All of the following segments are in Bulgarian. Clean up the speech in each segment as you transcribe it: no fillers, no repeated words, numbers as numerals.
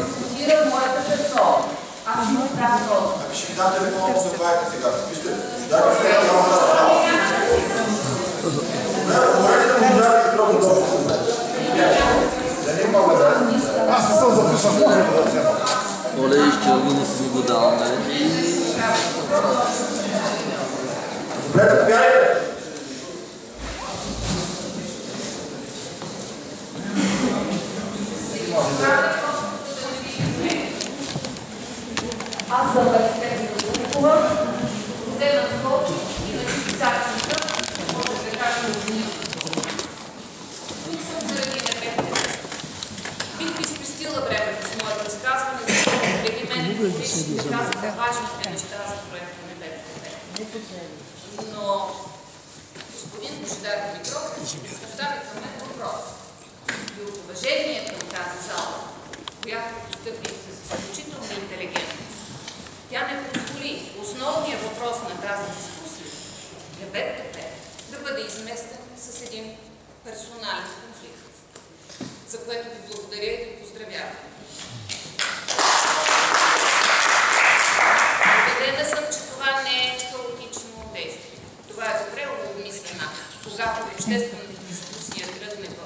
Дискутира моята персона. Аз имам право. Ами ще ви дам телефона, заповядайте сега. Вижте, дайте сега да говорите да му дадете микрофон долу. Да не мога да. Аз не съм записан, може да взема. Оле, изчерви не си го даваме. Добре, заповядайте. Аз съм архитект на Духова, родена в Локи и на Чиписачника, може да кажа роднина. Тук съм заради НБТ. Бих ви спестила времето с моето разказване, защото преди мен политиците казаха важните неща за проекта НБТ. Но господин Божидар Димитров постави към мен въпрос. И от уважение към тази зала, която постъпи с изключителна интелигентност, тя не позволи основния въпрос на тази дискусия, НБТ, да бъде изместен с един персонален конфликт, за което ви благодаря и ви поздравявам. Убедена съм, че това не е хаотично действие. Това е добре обмислена. Когато обществената дискусия тръгне в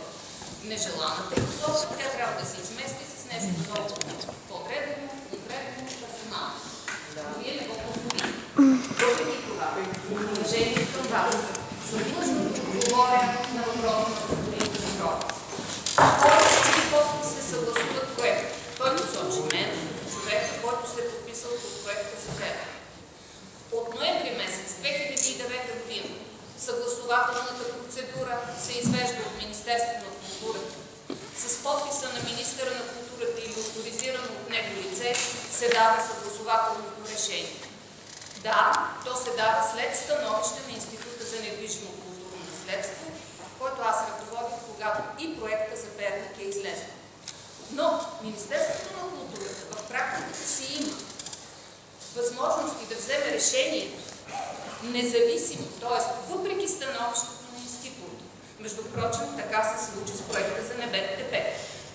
нежеланата посока, тя трябва да се измести с нещо много по-дребно, конкретно, персонално. Вие не го позволите. Въпреки това, уважение към вас, съм длъжна да отговоря на въпроса на господин Димитров. Повече подписи се съгласуват проекта. Той посочи мен, човека, който се е подписал под проекта за теб. От ноември месец 2009 година съгласователната процедура се извежда от Министерството на културата. С подписа на министъра на културата или авторизирано от него лице се дава съгласователното решение. Да, то се дава след становище на Института за недвижимо културно наследство, който аз ръководих, когато и проекта за Перник е излезнал. Но Министерството на културата в практиката си има възможности да вземе решение независимо, т.е. въпреки становището на института. Между прочим, така се случи с проекта за НБТП.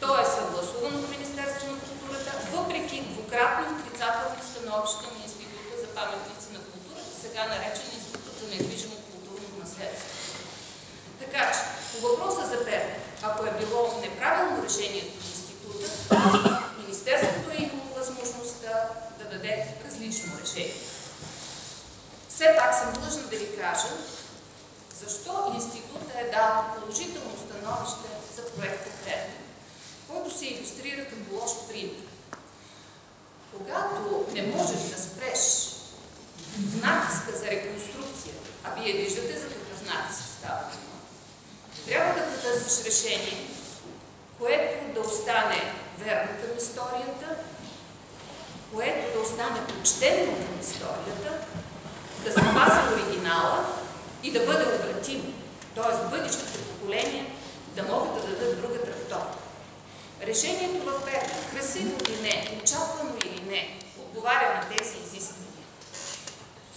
То е съгласувано в Министерството на културата, въпреки двукратно отрицателни становища на Института за паметници на културата, сега наречен Институт за недвижимо културно наследство. Така че, по въпроса за Перник, ако е било неправилно решението на института, Министерството е имало възможността да даде различно решение. Все пак съм длъжна да ви кажа, защо институтът е дал положително становище за проекта Перник, който се илюстрира като лош пример. Когато не можеш да спреш натиска за реконструкция, а вие виждате за какъв натиск става, трябва да потърсиш решение, което да остане верно към историята, което да остане почтено към историята, да запази оригинала и да бъде обратимо, т.е. бъдещите поколения да могат да дадат друга трактовка. Решението в Перник, красиво или не, очаквано или не, отговаря на тези изисквания.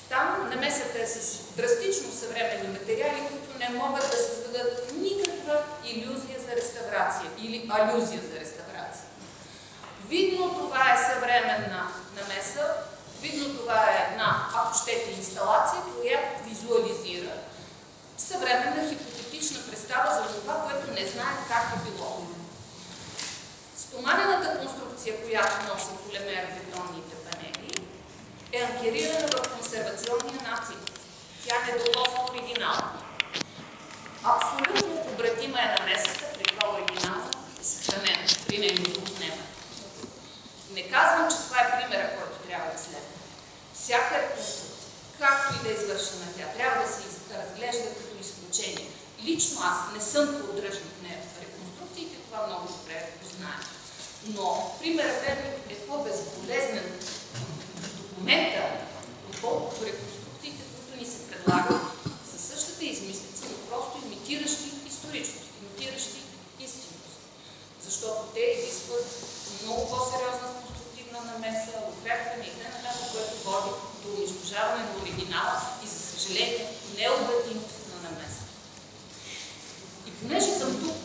Там намесата е с драстично съвременни материали, които не могат да създадат никаква илюзия за реставрация или алюзия за реставрация. Видно това е съвременна намеса, видно това е една, ако щете, инсталация, която визуализира съвременна хипотетична представа за това, което не знае как е било. Стоманената конструкция, която носи полимер бетонните панели, е анкерирана в консервационния начин. Тя не допълва оригинал. Абсолютно обратима е намесата, при това оригинал е съхранена при нейното отнемане. Не казвам, че това е примера, който трябва да следва. Всяка реконструкция, както и да е извършена тя, трябва да се разглежда като изключение. Лично аз не съм поддръжник на реконструкциите, това много добре го знаем. Но примерът Перник е по-безболезнен документа, отколкото реконструкциите, които ни се предлагат със същата измислица, но просто имитиращи историчност, имитиращи истинност. Защото те изискват много по-сериозна конструктивна намеса, укрепване и т.н., което води до унищожаване на оригинала и, за съжаление, необратимост на намеса. И понеже съм тук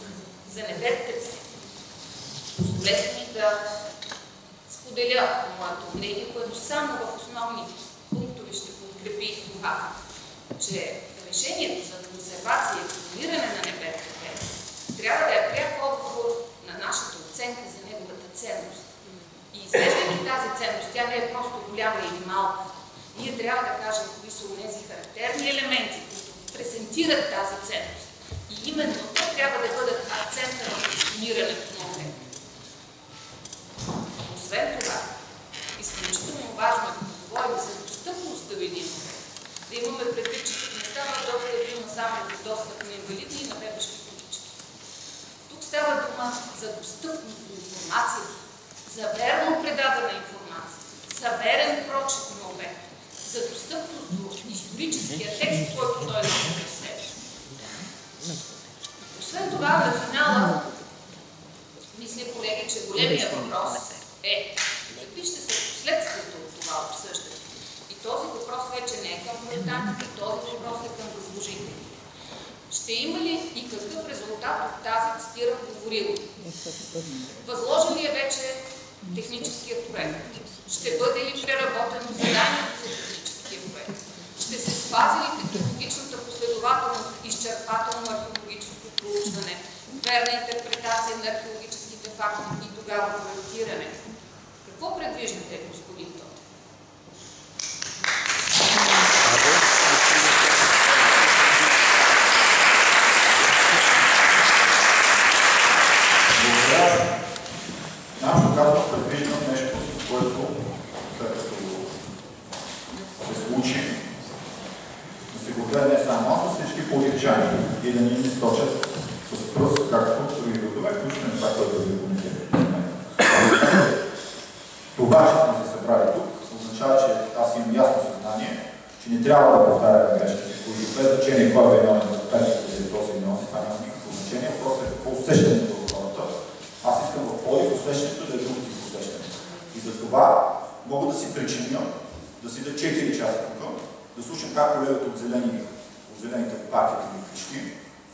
за НБТП, позволете ми да споделя моето мнение, което само в основни пунктове ще подкрепи това, че решението за консервация и формиране на НПРТП трябва да е пряк отговор на нашата оценка за неговата ценност. И извеждайки тази ценност, тя не е просто голяма или малка. Ние трябва да кажем кои са онези характерни елементи, които презентират тази ценност. И именно те трябва да бъдат акцента на функционирането на обекта. Освен това, изключително важно е, като говорим за достъпност да видим, да имаме предвид, че не става доста да има само за достъп на инвалиди и на бебешки колички. Тук става дума за достъпност до информация, за верно предадена информация, за верен прочит на обекта, за достъпност до историческия текст, който той е на себе. Освен това, на финала, мисля, колеги, че големия въпрос е какви ще са последствията от това обсъждане. И този въпрос вече не е към проектантите, този въпрос е към възложителите. Ще има ли и какъв резултат от тази, цитирам, говорила? Възложен ли е вече техническият проект? Ще бъде ли преработено заданието за техническия проект? Ще се спази ли технологичната последователност, изчерпателно археологическо проучване, верна интерпретация на археологическите факти и тогава проектиране? Какво предвиждате, господин Тотев? Нашето казвам, предвиждам нещо, с което след като се случи, да се го гледа не само аз, а всички политичани и да ни източат с пръст, както други родове, включително това, което ви коментирате. Това, че сме се събрали тук, означава, че аз имам ясно съзнание, че не трябва да повтаряме грешките, които без значение кой е виновен за петък или този виновен, това няма никакво значение, просто е какво усещането в хората. Аз искам в Пловдив усещането да е друг тип усещане. И за това мога да си причиня, да си да 4 часа тук, да слушам как колегата от зелените партии ми крещи,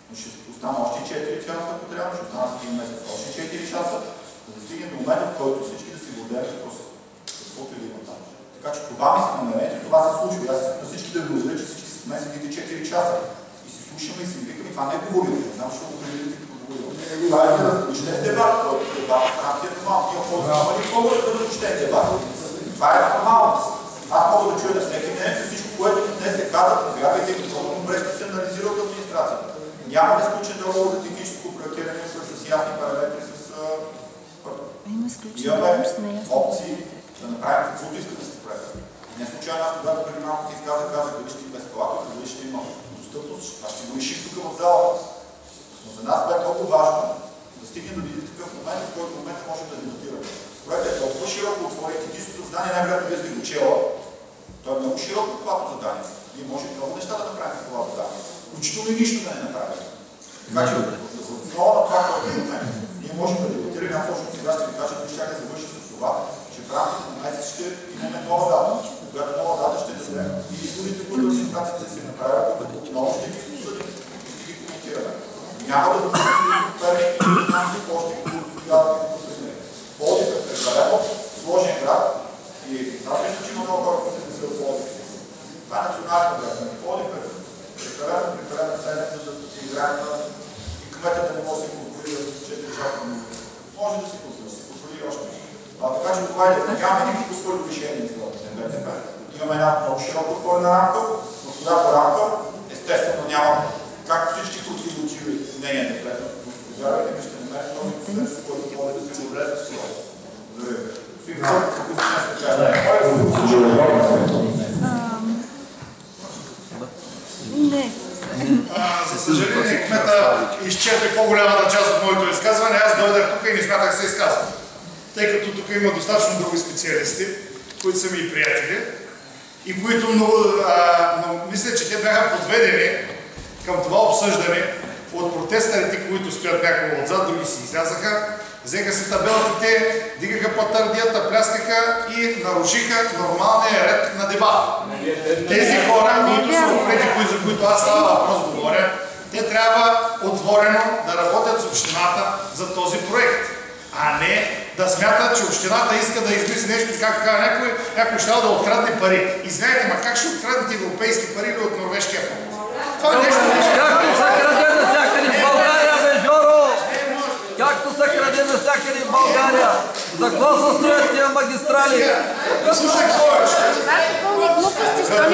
но ще остана още 4 часа, ако трябва, ще остана с 1 месец още 4 часа, за да стигнем до момента, в който всички да си гордеят каквото и да има там. Така че това ми се намерение, това се случва. Аз искам на всички да ви благодаря, че всички са с мен седите 4 часа. И си слушаме и си викаме, това не е говорим. Не знам, защо го говорите като говорим. Това е различен дебат, който е дебат в рамките на малко. Ние по-знаме ли по-добре да различен дебат? Това е нормално. Аз мога да чуя да всеки ден всичко, което днес се казва, повярвайте, много добре ще се анализира от администрацията. Няма да сключен договор за техническо проектиране с ясни параметри, с имаме опции да направим каквото искаме да се прави. Не случайно аз, когато преди малко ти казах, дали ще има ескалатор, дали ще има достъпност, това ще го решим тук в залата. Но за нас бе много важно да стигнем до такъв момент, в който момент можем да дебатираме. Проектът е толкова широко отворен, техническото задание най-вероятно без да го чела. То е много широко обхватно задание. Ние можем много неща да направим в това задание. Включително и нищо да не направим. Така че в основа на това, което имаме, ние можем да дебатираме, аз точно сега ще ви кажа, че ще завърши с това, че в рамките на месец ще имаме нова дата, която нова дата ще дадем и изводите, които администрацията си направят, отново ще ги обсъдим и ги коментираме. Няма да бъдем първи и знам ли още които трябва да ги подписаме. Пловдив е прекалено сложен град и аз мисля, че има много хора, които не са от Пловдив. Това е национален град. Пловдив е прекалено ценен, за да си играем и кметът да не може да се конкурира 4 часа. Може да се конкурира още. Така че това е, нямаме никакво твърдо решение за НПРТП. Имаме една много широко отворена рамка, но в която рамка, естествено няма, както всички противоречиви мнения да влезат. Повярвайте ми, ще намерим този процес, който може да се влезе с това. Благодаря ви. За съжаление, кмета изчерпи по-голямата част от моето изказване. Аз дойдах тук и не смятах да се изказвам. Тъй като тук има достатъчно други специалисти, които са ми приятели и които мисля, че те бяха подведени към това обсъждане от протестарите, които стоят няколко отзад, други си излязаха, взеха се табелките, дигаха патардията, пляскаха и нарушиха нормалния ред на дебата. Тези хора, които са опрети, за които аз става въпрос говоря, те трябва отворено да работят с общината за този проект. а не да смятат, че общината иска да измисли нещо, как казва някой щял да открадне пари. Извинете, ма как ще откраднете европейски пари или от норвежкия фонд? Това нещо Както са краде навсякъде в България, бе, Жоро! Както са краде навсякъде в България! За какво се строят тия магистрали? Като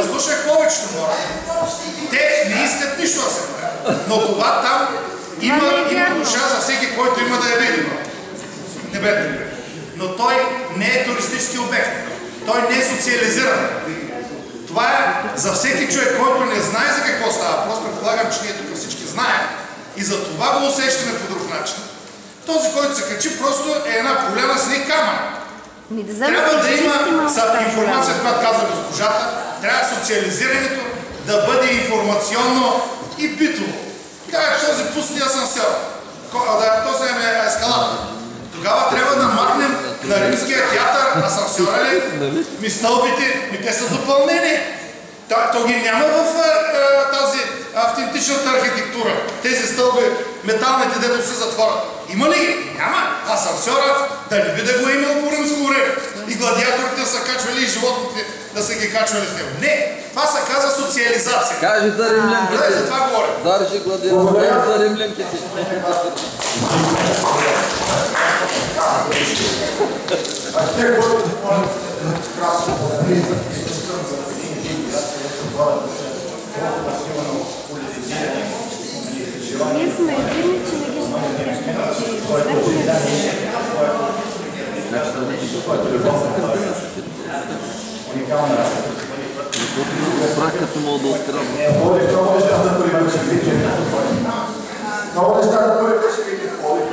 слушах повечето хора, те не искат нищо да се прави. Но това там има душа за всеки, който има да я види. Но той не е туристически обект. Той не е социализиран. Това е за всеки човек, който не знае за какво става. Просто предполагам, че ние тук всички знаем и за това го усещаме по друг начин. Този, който се качи, просто е една поляна с ни камън. Трябва да има информация, която каза госпожата, трябва социализирането да бъде информационно и битово. Как този пусти асансьор, този е ескалатор. Тогава трябва да махнем на Римския театър асансьора ли? Ми стълбите, те са допълнение. То ги няма в тази автентичната архитектура. Тези стълби, металните, дето са зад хората. Има ли ги? Няма. Асансьора да не би да го е имал по римско време. И гладиаторите са качвали и животните да са ги качвали с него. Не, това се казва социализация. Кажи за римлянките. За това говорим. Държи гладиатор за римлянките. Ние сме едини, че не ги Праката мога да открадна. Много неща за първи път ще видите в Пловдив.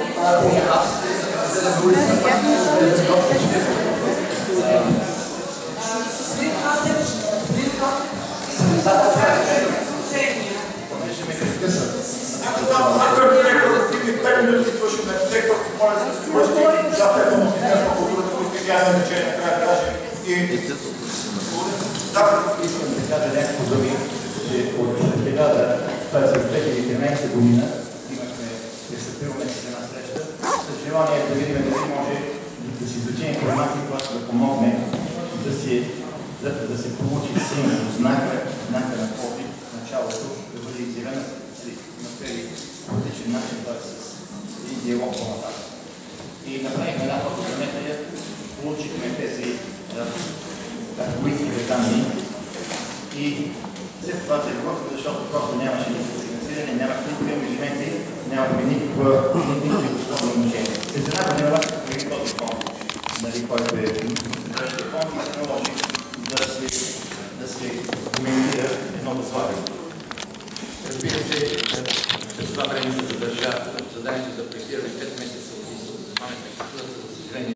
През 2013 година имахме престъпило месец една среща с желание да видим дали може да си изучим информация, която да помогне да се получи символ, знака на Пловдив в началото, да бъде изявена с атмосфери по различен начин, т.е. с един диалог по-нататък. И направихме една фотограметрия, получихме тези уикиве данни и след това се изготвих, защото просто нямаше никакво финансиране, нямахме никакви ангажименти, нямахме никакви основни отношения. След една година обаче появи този фонд, който е съдържащия фонд и се наложи да се коментира едно възлагане. Разбира се, през това време се задържа заданието за проектиране 5 месеца от паметник